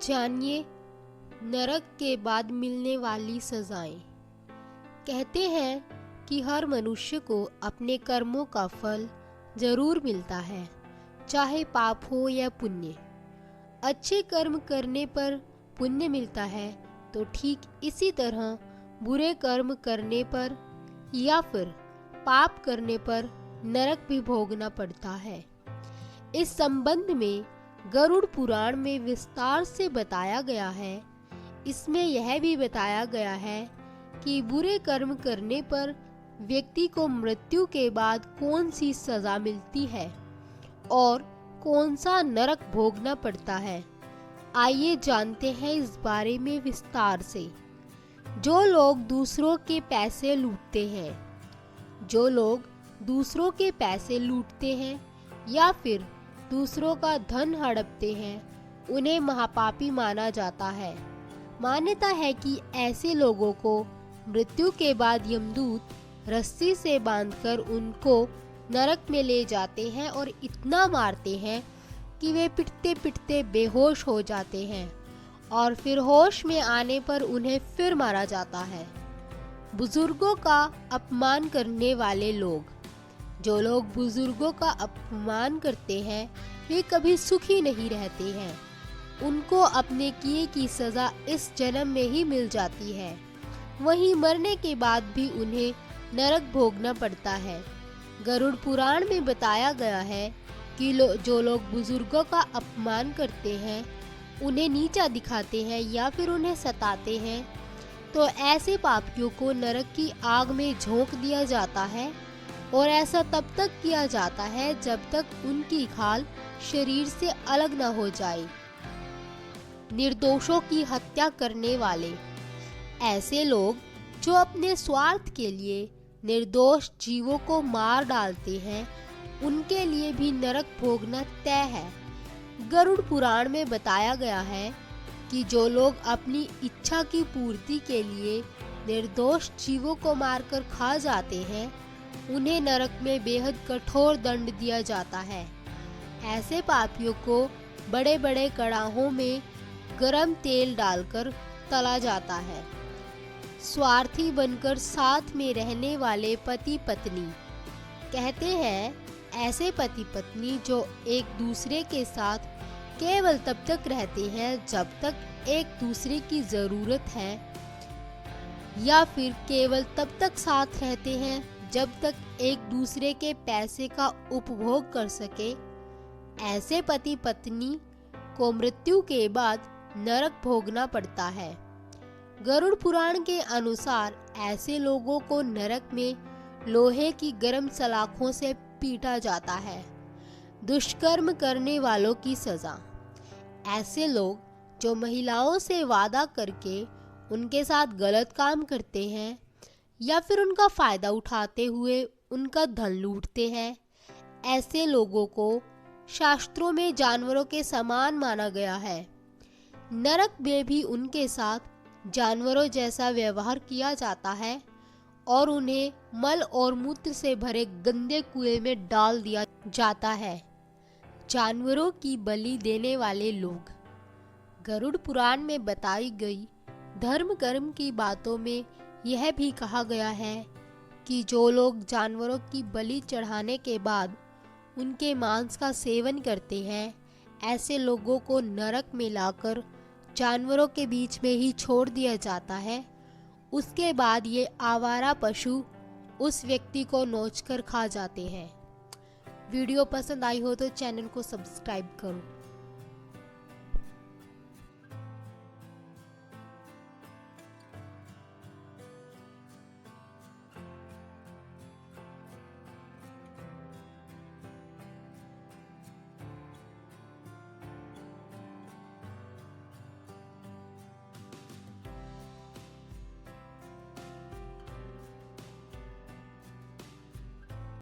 जानिए नरक के बाद मिलने वाली सजाएं। कहते हैं कि हर मनुष्य को अपने कर्मों का फल जरूर मिलता है, चाहे पाप हो या पुण्य। अच्छे कर्म करने पर पुण्य मिलता है, तो ठीक इसी तरह बुरे कर्म करने पर या फिर पाप करने पर नरक भी भोगना पड़ता है। इस संबंध में गरुड़ पुराण में विस्तार से बताया गया है। इसमें यह भी बताया गया है कि बुरे कर्म करने पर व्यक्ति को मृत्यु के बाद कौन सी सजा मिलती है और कौन सा नरक भोगना पड़ता है। आइए जानते हैं इस बारे में विस्तार से। जो लोग दूसरों के पैसे लूटते हैं या फिर दूसरों का धन हड़पते हैं, उन्हें महापापी माना जाता है। मान्यता है कि ऐसे लोगों को मृत्यु के बाद यमदूत रस्सी से बांधकर उनको नरक में ले जाते हैं और इतना मारते हैं कि वे पिटते पिटते बेहोश हो जाते हैं और फिर होश में आने पर उन्हें फिर मारा जाता है। बुजुर्गों का अपमान करने वाले लोग। जो लोग बुजुर्गों का अपमान करते हैं, वे कभी सुखी नहीं रहते हैं। उनको अपने किए की सजा इस जन्म में ही मिल जाती है, वहीं मरने के बाद भी उन्हें नरक भोगना पड़ता है। गरुड़ पुराण में बताया गया है कि जो लोग बुजुर्गों का अपमान करते हैं, उन्हें नीचा दिखाते हैं या फिर उन्हें सताते हैं, तो ऐसे पापियों को नरक की आग में झोंक दिया जाता है। और ऐसा तब तक किया जाता है जब तक उनकी खाल शरीर से अलग न हो जाए। निर्दोषों की हत्या करने वाले। ऐसे लोग जो अपने स्वार्थ के लिए निर्दोष जीवों को मार डालते हैं, उनके लिए भी नरक भोगना तय है। गरुड़ पुराण में बताया गया है कि जो लोग अपनी इच्छा की पूर्ति के लिए निर्दोष जीवों को मारकर खा जाते हैं, उन्हें नरक में बेहद कठोर दंड दिया जाता है। ऐसे पापियों को बड़े बड़े कड़ाहों में गरम तेल डालकर तला जाता है। स्वार्थी बनकर साथ में रहने वाले पति पत्नी। कहते हैं ऐसे पति पत्नी जो एक दूसरे के साथ केवल तब तक रहते हैं जब तक एक दूसरे की जरूरत है, या फिर केवल तब तक साथ रहते हैं जब तक एक दूसरे के पैसे का उपभोग कर सके, ऐसे पति पत्नी को मृत्यु के बाद नरक भोगना पड़ता है। गरुड़ पुराण के अनुसार ऐसे लोगों को नरक में लोहे की गर्म सलाखों से पीटा जाता है। दुष्कर्म करने वालों की सजा। ऐसे लोग जो महिलाओं से वादा करके उनके साथ गलत काम करते हैं या फिर उनका फायदा उठाते हुए उनका धन लूटते हैं, ऐसे लोगों को शास्त्रों में जानवरों के समान माना गया है। नरक में भी उनके साथ जानवरों जैसा व्यवहार किया जाता है और उन्हें मल और मूत्र से भरे गंदे कुएं में डाल दिया जाता है। जानवरों की बलि देने वाले लोग। गरुड़ पुराण में बताई गई धर्म कर्म की बातों में यह भी कहा गया है कि जो लोग जानवरों की बलि चढ़ाने के बाद उनके मांस का सेवन करते हैं, ऐसे लोगों को नरक में लाकर जानवरों के बीच में ही छोड़ दिया जाता है। उसके बाद ये आवारा पशु उस व्यक्ति को नोचकर खा जाते हैं। वीडियो पसंद आई हो तो चैनल को सब्सक्राइब करो।